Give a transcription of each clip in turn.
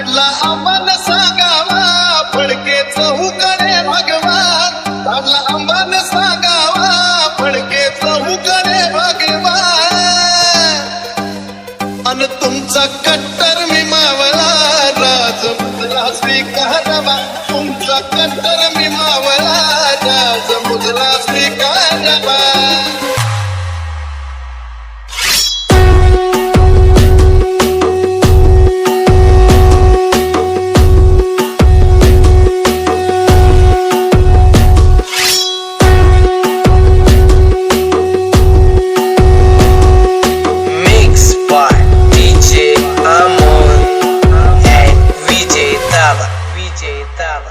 काढला आव्हान सांगावा फडके चहूकडे भगवान, काढला आव्हान सांगावा फडके चहूकडे भगवान. अन तुमचा कट्टर मी मावळा राजमुद्रा स्वीकारावा, तुमचा कट्टर मी मावळा राजमुद्रा स्वीकारावा.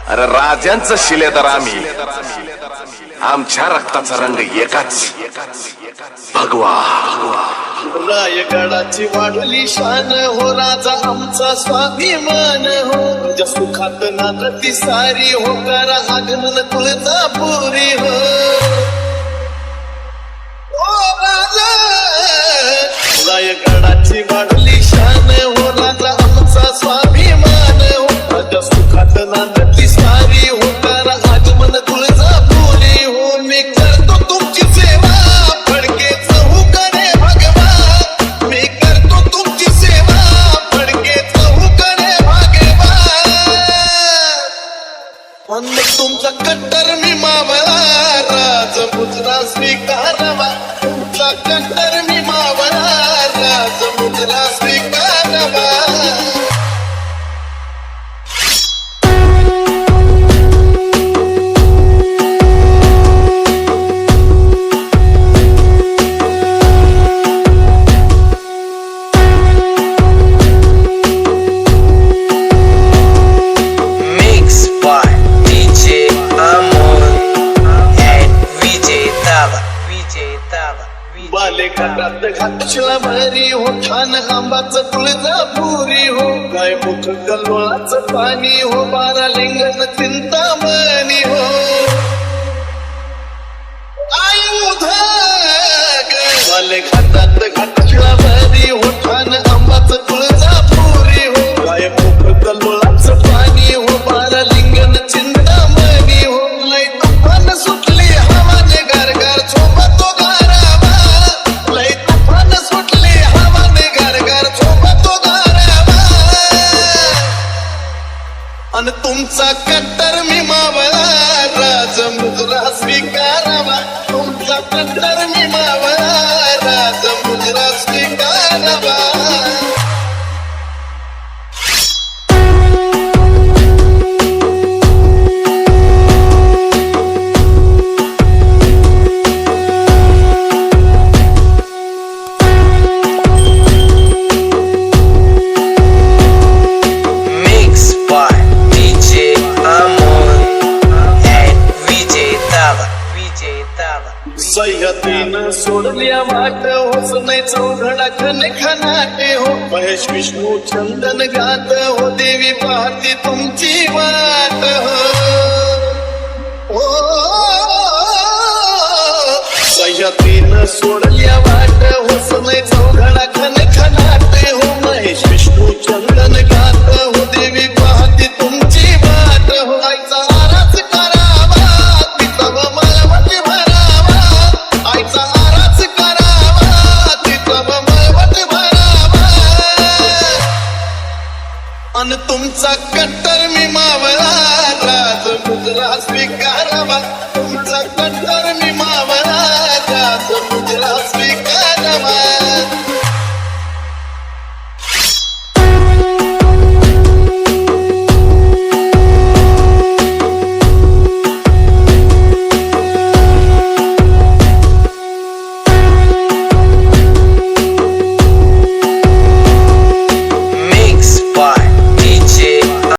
अरे राजांचं शिलेदार आम्ही, आमच्या रक्ताचा रंग एकाच भगवा. रायगडाची वाढली शान हो राजा आमचा स्वाभिमान हो, तुझ्या सुखात नांदती सारी हो करा आगमन तुळजापुरी हो. ओ राजा रायगडाची वाढली शान हो राजा आमचा स्वाभिमान हो, तुझ्या सुखात नांदती सारी हो करा आगमन तुळजापुरी हो. मी करतो तुमची सेवा फडके चहूकडे भगवान, मी करतो तुमची सेवा फडके चहूकडे भगवान. तुमचा कट्टर मी मावळा राजमुद्रा स्वीकारावा, तुमचा कट्टर मी मावळा राजमुद्रा स्वीकारावा. बालेघाटात घातला भरी हो ठाण आंबाचं तुळजापुरी हो, काय मुख कल्लोळाचं पाणी हो बारा लिंगण चिंतामणी हो. आयुध बालेघाटात घातला भरी हो ठाण आंबाचं तुळजापुरी हो, काय मुख कल्लोळाचं पाणी हो बारा लिंगण चिंतामणी हो. लय तुफान सुटली हवाने गारगार झोपतो गारावा, लय तुफान सुटली हवाने गारगार झोपतो गारावा. अन तुमचा कट्टर मी मावळा राजमुद्रा स्वीकारावा, तुमचा कट्टर मी मावळा राजमुद्रा स्वीकारावा. सह्याद्रीनं सोडल्या वाट होस नाही चौघडा खन खनाटे हो, महेश विष्णू चंदन गात हो देवी पाहती तुमची वाट हो. सह्याद्रीनं सोडल्या वाट होस नाही चौघडा खन खनाटे हो, महेश विष्णू चंदन गात हो देवी पाहती तुमची वाट हो. आईचा आराच करावा तिचा मळवट भरावा, आईचा आराच करावा तिचा मळवट भरावा. अन तुमचा कट्टर मी मावळा राजमुद्रा स्वीकारावा, तुमचा